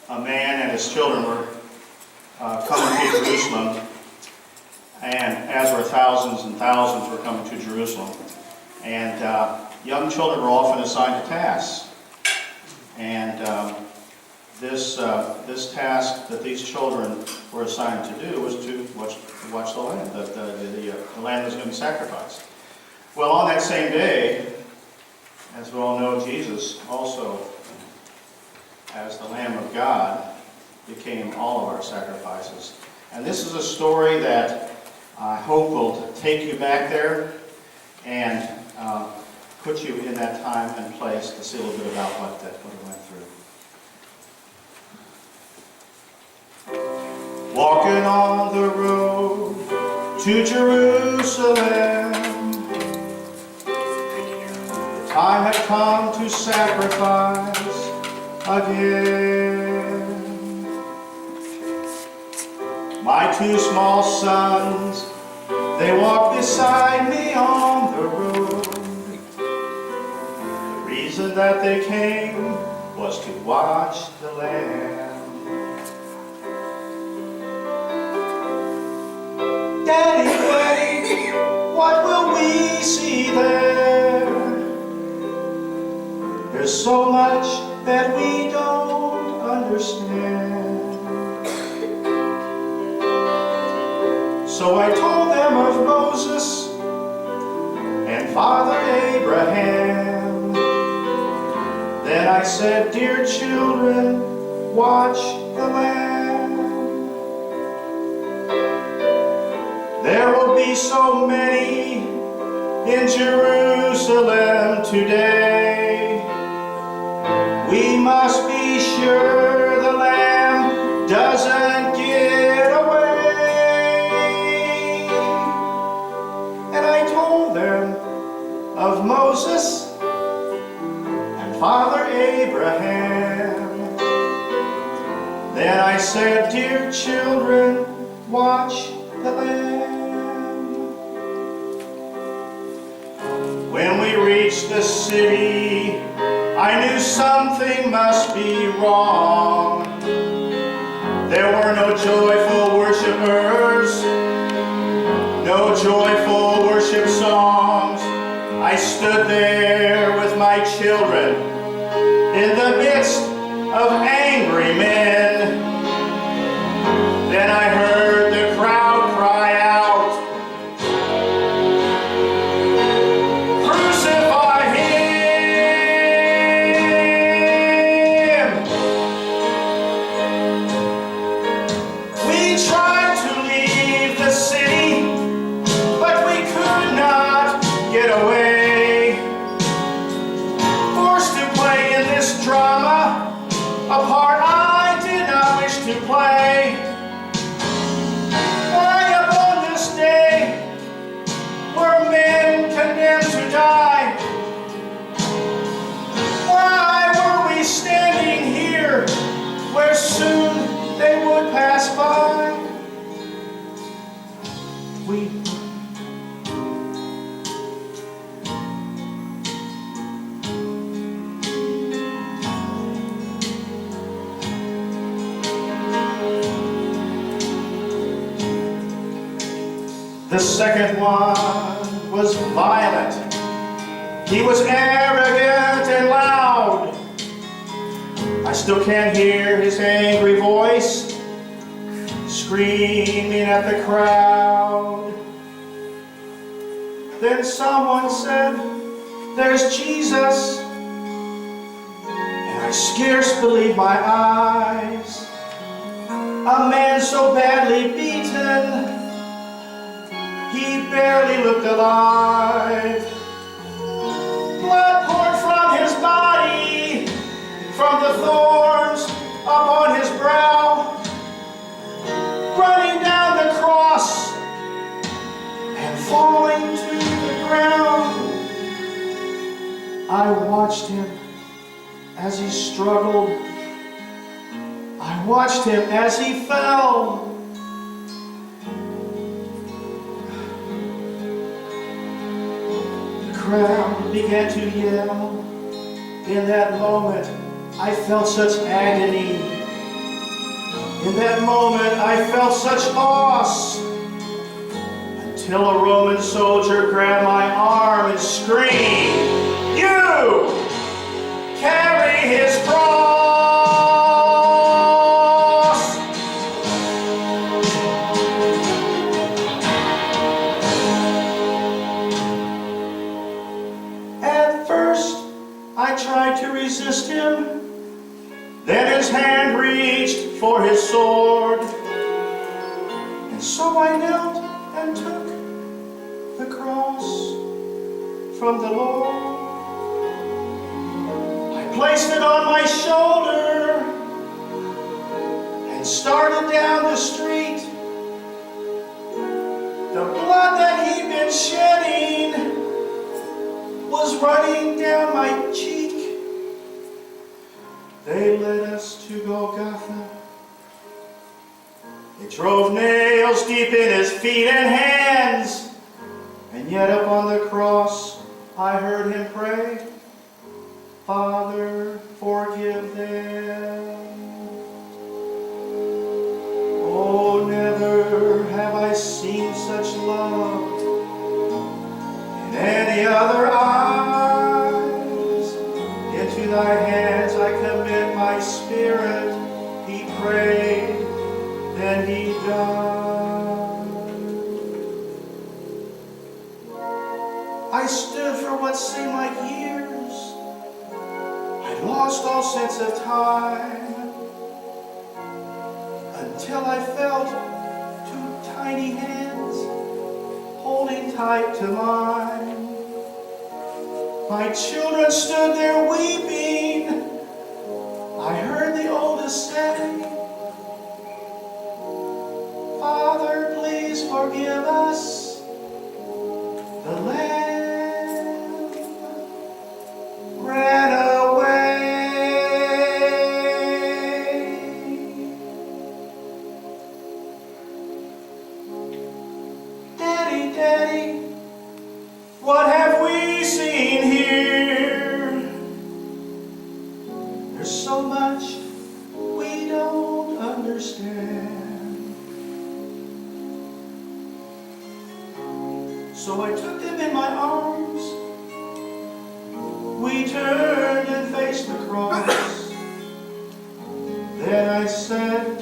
A man and his children were coming to Jerusalem, and as were thousands and thousands were coming to Jerusalem. And young children were often assigned to tasks. And this task that these children were assigned to do was to watch the lamb. The lamb was going to be sacrificed. Well, on that same day, as we all know, Jesus also, as the Lamb of God, became all of our sacrifices. And this is a story that I hope will take you back there and put you in that time and place to see a little bit about what he went through. Walking on the road to Jerusalem, the time had come to sacrifice again. My two small sons, they walked beside me on the road. The reason that they came was to watch the lamb. Daddy, what will we see there? There's so much that we don't understand. So I told them of Moses and Father Abraham. Then I said, dear children, watch the lamb. There will be so many in Jerusalem today. We must be sure the lamb doesn't get away. And I told them of Moses and Father Abraham. Then I said, dear children, watch the lamb. When we reached the city, I knew something must be wrong. There were no joyful worshipers, no joyful worship songs. I stood there with my children in the midst of angry men. Then I heard the crowd cry out, "Crucify him!" We tried to leave the city, but we could not get away. Forced to play in this drama, a part I did not wish to play. Why upon this day were men condemned to die? Why were we standing here where soon they would pass by? We The second one was violent. He was arrogant and loud. I still can hear his angry voice screaming at the crowd. Then someone said, "There's Jesus." And I scarce believed my eyes. A man so badly beaten, he barely looked alive. Blood poured from his body, from the thorns upon his brow, running down the cross and falling to the ground. I watched him as he struggled. I watched him as he fell. The crowd began to yell. In that moment, I felt such agony. In that moment, I felt such loss, until a Roman soldier grabbed my arm and screamed, "You carry his cross!" At first, I tried to resist him. Then his hand reached for his sword, and so I knelt and took the cross from the Lord. I placed it on my shoulder and started down the street. The blood that he'd been shedding was running down my cheek. They led us to Golgotha. They drove nails deep in his feet and hands. And yet up on the cross, I heard him pray, "Father, forgive them." Oh, never have I seen such love in any other eyes. Into thy hands I commit my spirit, he prayed, then he died. I stood for what seemed like years. I'd lost all sense of time, until I felt two tiny hands holding tight to mine. My children stood there weeping. I heard the oldest say, "Father, please forgive us." The lamb ran away. Daddy, Daddy, what have we seen here? There's so much we don't understand. So I took them in my arms. We turned and faced the cross. Then I said,